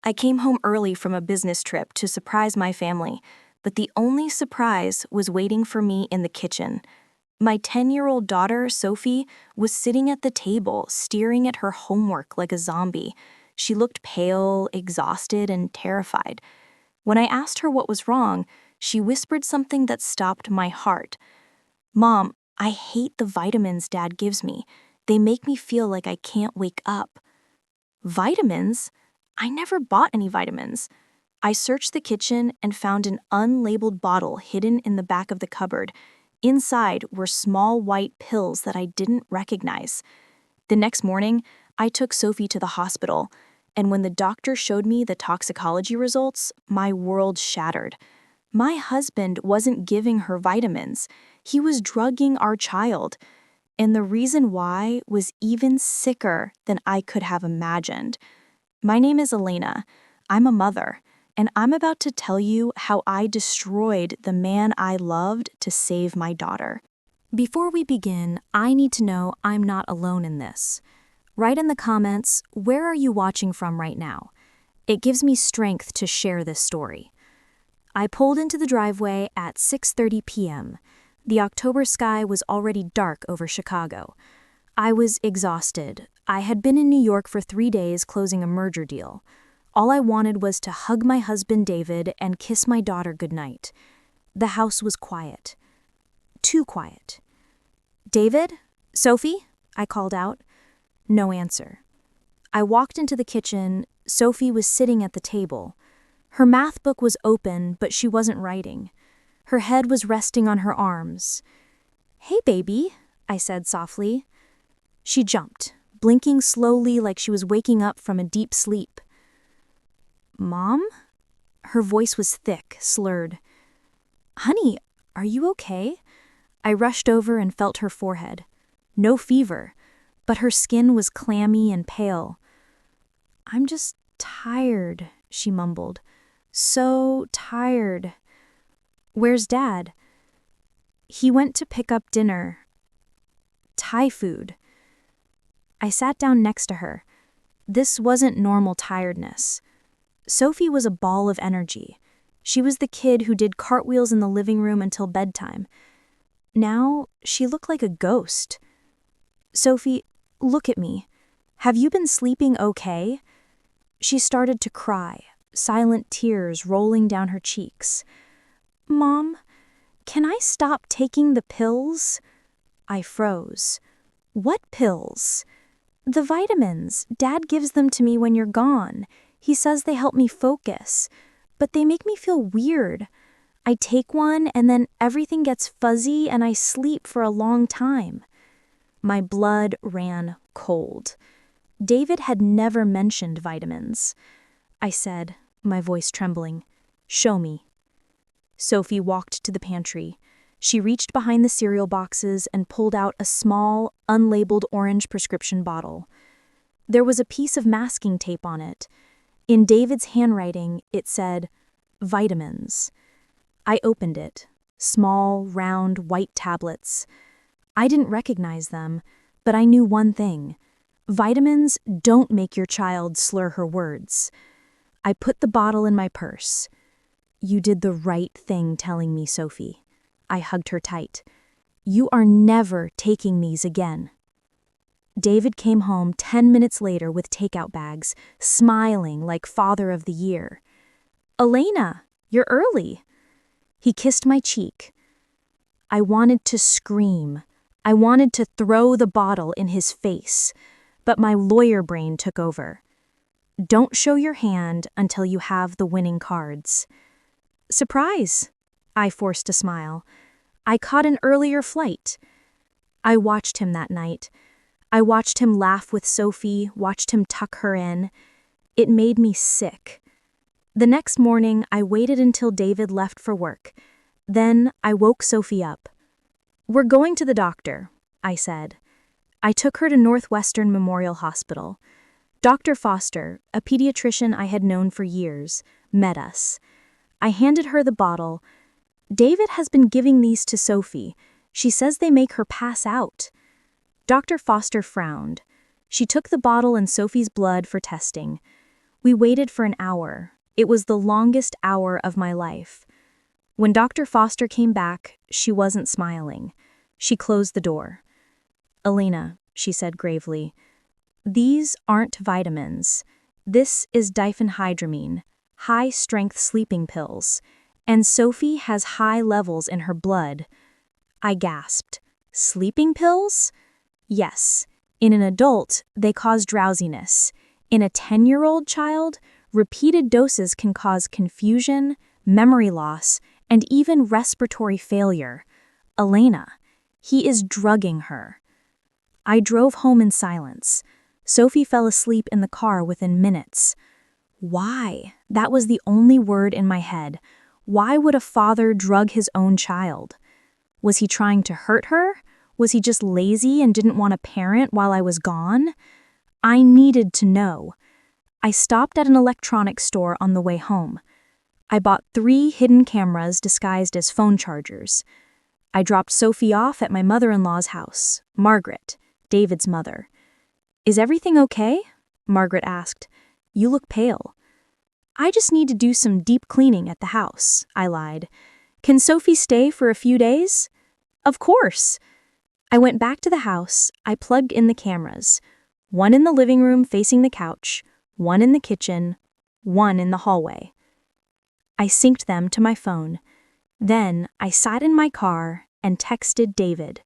I came home early from a business trip to surprise my family, but the only surprise was waiting for me in the kitchen. My 10-year-old daughter, Sophie, was sitting at the table, staring at her homework like a zombie. She looked pale, exhausted, and terrified. When I asked her what was wrong, she whispered something that stopped my heart. "Mom, I hate the vitamins Dad gives me. They make me feel like I can't wake up." Vitamins? I never bought any vitamins. I searched the kitchen and found an unlabeled bottle hidden in the back of the cupboard. Inside were small white pills that I didn't recognize. The next morning, I took Sophie to the hospital, and when the doctor showed me the toxicology results, my world shattered. My husband wasn't giving her vitamins. He was drugging our child. And the reason why was even sicker than I could have imagined. My name is Elena. I'm a mother, and I'm about to tell you how I destroyed the man I loved to save my daughter. Before we begin, I need to know I'm not alone in this. Write in the comments, where are you watching from right now? It gives me strength to share this story. I pulled into the driveway at 6:30 p.m. The October sky was already dark over Chicago. I was exhausted. I had been in New York for 3 days closing a merger deal. All I wanted was to hug my husband David and kiss my daughter goodnight. The house was quiet. Too quiet. "David? Sophie?" I called out. No answer. I walked into the kitchen. Sophie was sitting at the table. Her math book was open, but she wasn't writing. Her head was resting on her arms. "Hey, baby," I said softly. She jumped, blinking slowly like she was waking up from a deep sleep. "Mom?" Her voice was thick, slurred. "Honey, are you okay?" I rushed over and felt her forehead. No fever, but her skin was clammy and pale. "I'm just tired," she mumbled. "So tired." "Where's Dad?" "He went to pick up dinner. Thai food." I sat down next to her. This wasn't normal tiredness. Sophie was a ball of energy. She was the kid who did cartwheels in the living room until bedtime. Now, she looked like a ghost. "Sophie, look at me. Have you been sleeping okay?" She started to cry, silent tears rolling down her cheeks. "Mom, can I stop taking the pills?" I froze. "What pills?" "The vitamins. Dad gives them to me when you're gone. He says they help me focus, but they make me feel weird. I take one and then everything gets fuzzy and I sleep for a long time." My blood ran cold. David had never mentioned vitamins. I said, my voice trembling, "Show me." Sophie walked to the pantry. She reached behind the cereal boxes and pulled out a small, unlabeled orange prescription bottle. There was a piece of masking tape on it. In David's handwriting, it said, "Vitamins." I opened it. Small, round, white tablets. I didn't recognize them, but I knew one thing. Vitamins don't make your child slur her words. I put the bottle in my purse. "You did the right thing telling me, Sophie." I hugged her tight. "You are never taking these again." David came home 10 minutes later with takeout bags, smiling like Father of the Year. "Elena, you're early." He kissed my cheek. I wanted to scream. I wanted to throw the bottle in his face, but my lawyer brain took over. "Don't show your hand until you have the winning cards." "Surprise!" I forced a smile. "I caught an earlier flight." I watched him that night. I watched him laugh with Sophie, watched him tuck her in. It made me sick. The next morning, I waited until David left for work. Then I woke Sophie up. "We're going to the doctor," I said. I took her to Northwestern Memorial Hospital. Dr. Foster, a pediatrician I had known for years, met us. I handed her the bottle. "David has been giving these to Sophie. She says they make her pass out." Dr. Foster frowned. She took the bottle and Sophie's blood for testing. We waited for an hour. It was the longest hour of my life. When Dr. Foster came back, she wasn't smiling. She closed the door. "Elena," she said gravely, "these aren't vitamins. This is diphenhydramine, high-strength sleeping pills, and Sophie has high levels in her blood." I gasped. "Sleeping pills?" "Yes. In an adult, they cause drowsiness. In a 10-year-old child, repeated doses can cause confusion, memory loss, and even respiratory failure. Elena, he is drugging her." I drove home in silence. Sophie fell asleep in the car within minutes. Why? That was the only word in my head. Why would a father drug his own child? Was he trying to hurt her? Was he just lazy and didn't want to parent while I was gone? I needed to know. I stopped at an electronics store on the way home. I bought 3 hidden cameras disguised as phone chargers. I dropped Sophie off at my mother-in-law's house, Margaret, David's mother. "Is everything okay?" Margaret asked. "You look pale." "I just need to do some deep cleaning at the house," I lied. "Can Sophie stay for a few days?" "Of course." I went back to the house. I plugged in the cameras. 1 in the living room facing the couch, 1 in the kitchen, 1 in the hallway. I synced them to my phone. Then I sat in my car and texted David.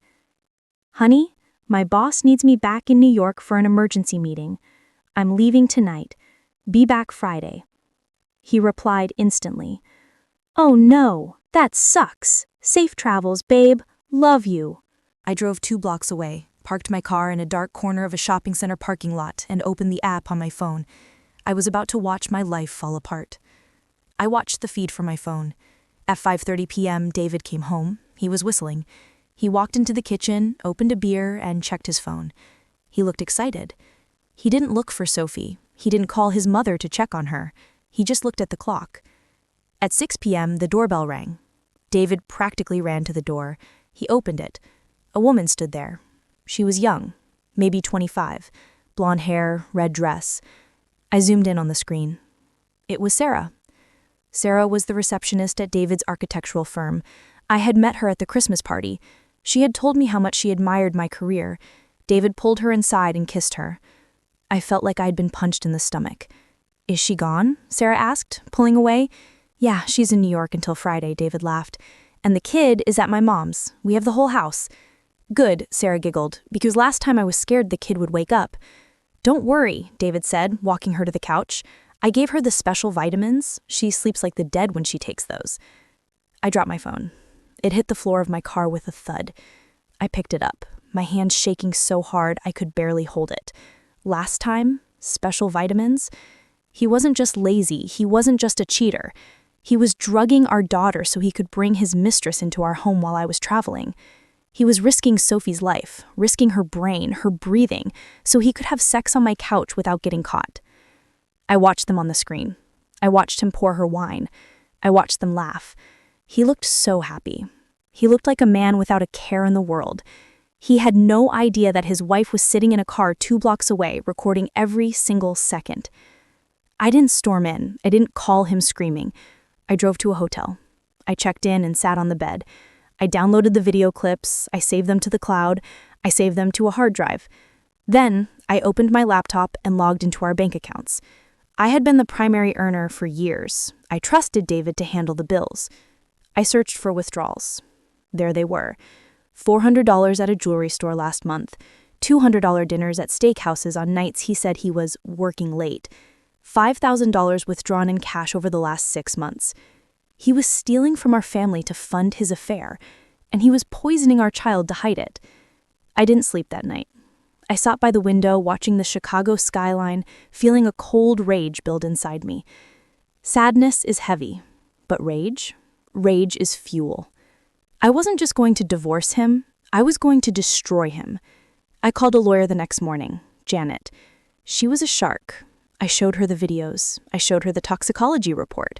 "Honey, my boss needs me back in New York for an emergency meeting. I'm leaving tonight. Be back Friday." He replied instantly. "Oh no, that sucks. Safe travels, babe. Love you." I drove 2 blocks away, parked my car in a dark corner of a shopping center parking lot, and opened the app on my phone. I was about to watch my life fall apart. I watched the feed from my phone. At 5:30 p.m., David came home. He was whistling. He walked into the kitchen, opened a beer, and checked his phone. He looked excited. He didn't look for Sophie. He didn't call his mother to check on her. He just looked at the clock. At 6 p.m., the doorbell rang. David practically ran to the door. He opened it. A woman stood there. She was young, maybe 25, blonde hair, red dress. I zoomed in on the screen. It was Sarah. Sarah was the receptionist at David's architectural firm. I had met her at the Christmas party. She had told me how much she admired my career. David pulled her inside and kissed her. I felt like I'd been punched in the stomach. "Is she gone?" Sarah asked, pulling away. "Yeah, she's in New York until Friday," David laughed. "And the kid is at my mom's. We have the whole house." "Good," Sarah giggled, "because last time I was scared the kid would wake up." "Don't worry," David said, walking her to the couch. "I gave her the special vitamins. She sleeps like the dead when she takes those." I dropped my phone. It hit the floor of my car with a thud. I picked it up, my hand shaking so hard I could barely hold it. Last time, special vitamins? He wasn't just lazy, he wasn't just a cheater. He was drugging our daughter so he could bring his mistress into our home while I was traveling. He was risking Sophie's life, risking her brain, her breathing, so he could have sex on my couch without getting caught. I watched them on the screen. I watched him pour her wine. I watched them laugh. He looked so happy. He looked like a man without a care in the world. He had no idea that his wife was sitting in a car 2 blocks away, recording every single second. I didn't storm in. I didn't call him screaming. I drove to a hotel. I checked in and sat on the bed. I downloaded the video clips. I saved them to the cloud. I saved them to a hard drive. Then I opened my laptop and logged into our bank accounts. I had been the primary earner for years. I trusted David to handle the bills. I searched for withdrawals. There they were. $400 at a jewelry store last month, $200 dinners at steakhouses on nights he said he was working late, $5,000 withdrawn in cash over the last 6 months. He was stealing from our family to fund his affair, and he was poisoning our child to hide it. I didn't sleep that night. I sat by the window watching the Chicago skyline, feeling a cold rage build inside me. Sadness is heavy, but rage is fuel. I wasn't just going to divorce him, I was going to destroy him. I called a lawyer the next morning, Janet. She was a shark. I showed her the videos. I showed her the toxicology report.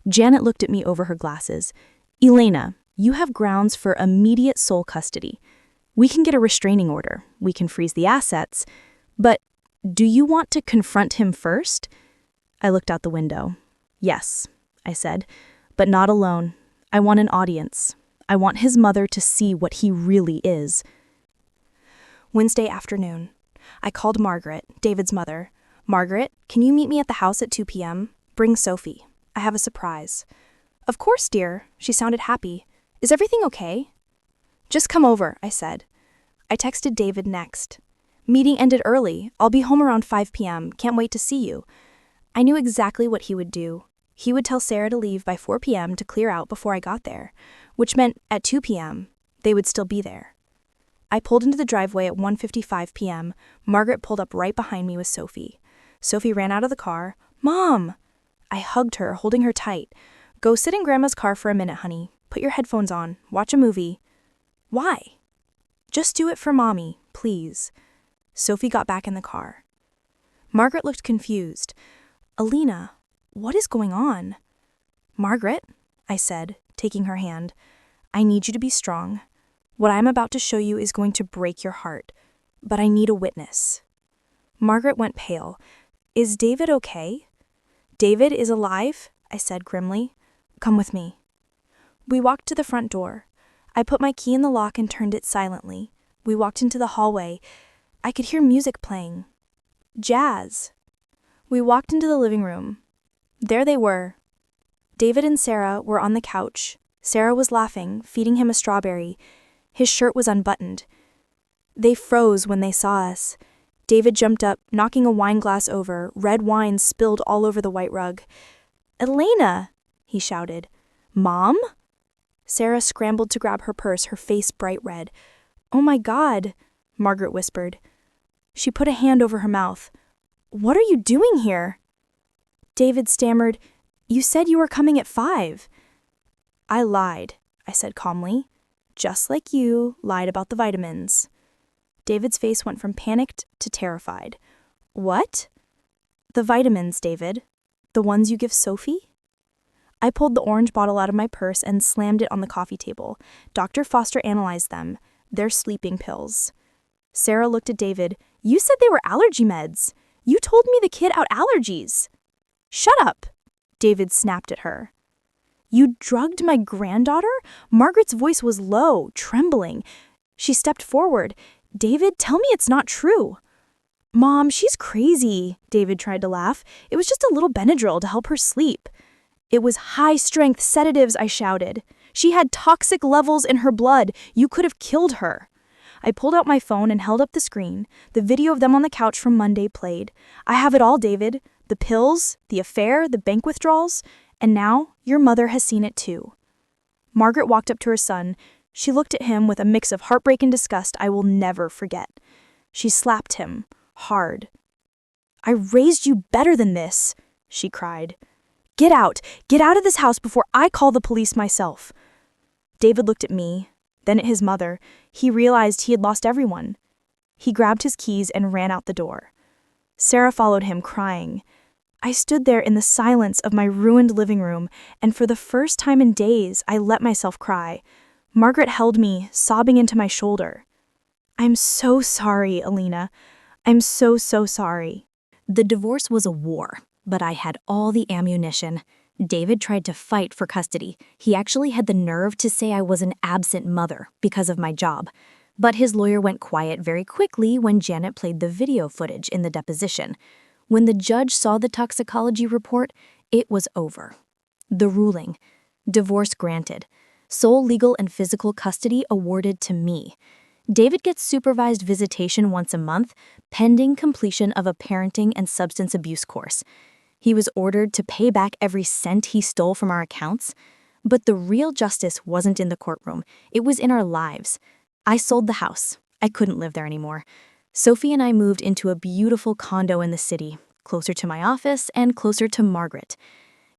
Janet looked at me over her glasses. "Elena, you have grounds for immediate sole custody. We can get a restraining order. We can freeze the assets. But do you want to confront him first?" I looked out the window. Yes, I said, but not alone. I want an audience. I want his mother to see what he really is. Wednesday afternoon. I called Margaret, David's mother. Margaret, can you meet me at the house at 2 p.m.? Bring Sophie. I have a surprise. Of course, dear. She sounded happy. Is everything okay? Just come over, I said. I texted David next. Meeting ended early. I'll be home around 5 p.m. Can't wait to see you. I knew exactly what he would do. He would tell Sarah to leave by 4 p.m. to clear out before I got there, which meant at 2 p.m. they would still be there. I pulled into the driveway at 1:55 p.m. Margaret pulled up right behind me with Sophie. Sophie ran out of the car. Mom! I hugged her, holding her tight. Go sit in Grandma's car for a minute, honey. Put your headphones on. Watch a movie. Why? Just do it for Mommy, please. Sophie got back in the car. Margaret looked confused. Alina, what is going on? Margaret, I said, taking her hand, I need you to be strong. What I'm about to show you is going to break your heart, but I need a witness. Margaret went pale. Is David okay? David is alive, I said grimly. Come with me. We walked to the front door. I put my key in the lock and turned it silently. We walked into the hallway. I could hear music playing. Jazz. We walked into the living room. There they were. David and Sarah were on the couch. Sarah was laughing, feeding him a strawberry. His shirt was unbuttoned. They froze when they saw us. David jumped up, knocking a wine glass over. Red wine spilled all over the white rug. Elena, he shouted. Mom? Sarah scrambled to grab her purse, her face bright red. Oh my God, Margaret whispered. She put a hand over her mouth. What are you doing here? David stammered, You said you were coming at 5. I lied, I said calmly. Just like you lied about the vitamins. David's face went from panicked to terrified. What? The vitamins, David. The ones you give Sophie? I pulled the orange bottle out of my purse and slammed it on the coffee table. Dr. Foster analyzed them. They're sleeping pills. Sarah looked at David. You said they were allergy meds. You told me the kid out allergies. Shut up, David snapped at her. You drugged my granddaughter? Margaret's voice was low, trembling. She stepped forward. David, tell me it's not true. Mom, she's crazy, David tried to laugh. It was just a little Benadryl to help her sleep. It was high-strength sedatives, I shouted. She had toxic levels in her blood. You could have killed her. I pulled out my phone and held up the screen. The video of them on the couch from Monday played. I have it all, David. The pills, the affair, the bank withdrawals. And now, your mother has seen it too. Margaret walked up to her son. She looked at him with a mix of heartbreak and disgust I will never forget. She slapped him, hard. I raised you better than this, she cried. Get out of this house before I call the police myself. David looked at me, then at his mother. He realized he had lost everyone. He grabbed his keys and ran out the door. Sarah followed him, crying. I stood there in the silence of my ruined living room, and for the first time in days, I let myself cry. Margaret held me, sobbing into my shoulder. I'm so sorry, Alina. I'm so sorry. The divorce was a war, but I had all the ammunition. David tried to fight for custody. He actually had the nerve to say I was an absent mother because of my job. But his lawyer went quiet very quickly when Janet played the video footage in the deposition. When the judge saw the toxicology report, it was over. The ruling. Divorce granted. Sole legal and physical custody awarded to me. David gets supervised visitation once a month, pending completion of a parenting and substance abuse course. He was ordered to pay back every cent he stole from our accounts. But the real justice wasn't in the courtroom. It was in our lives. I sold the house. I couldn't live there anymore. Sophie and I moved into a beautiful condo in the city, closer to my office and closer to Margaret.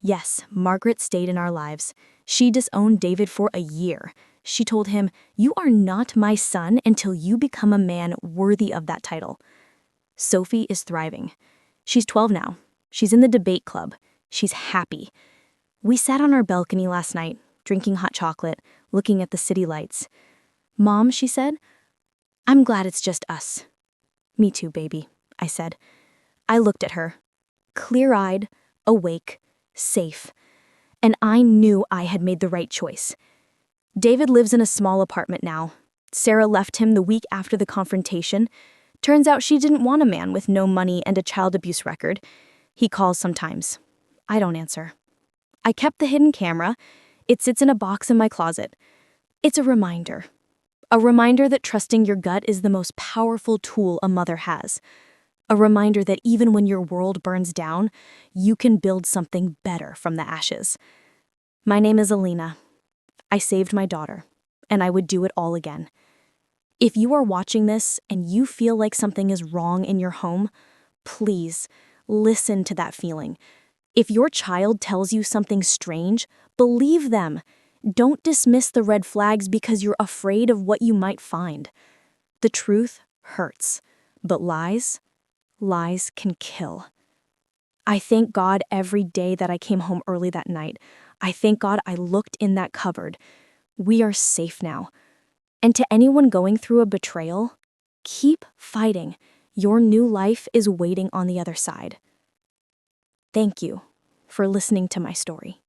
Yes, Margaret stayed in our lives. She disowned David for a year. She told him, "You are not my son until you become a man worthy of that title." Sophie is thriving. She's 12 now. She's in the debate club. She's happy. We sat on our balcony last night, drinking hot chocolate, looking at the city lights. "Mom," she said, "I'm glad it's just us." "Me too, baby," I said. I looked at her. Clear-eyed, awake, safe. And I knew I had made the right choice. David lives in a small apartment now. Sarah left him the week after the confrontation. Turns out she didn't want a man with no money and a child abuse record. He calls sometimes. I don't answer. I kept the hidden camera. It sits in a box in my closet. It's a reminder. A reminder that trusting your gut is the most powerful tool a mother has. A reminder that even when your world burns down, you can build something better from the ashes. My name is Alina. I saved my daughter, and I would do it all again. If you are watching this and you feel like something is wrong in your home, please listen to that feeling. If your child tells you something strange, believe them. Don't dismiss the red flags because you're afraid of what you might find. The truth hurts, but lies can kill. I thank God every day that I came home early that night. I thank God I looked in that cupboard. We are safe now. And to anyone going through a betrayal, keep fighting. Your new life is waiting on the other side. Thank you for listening to my story.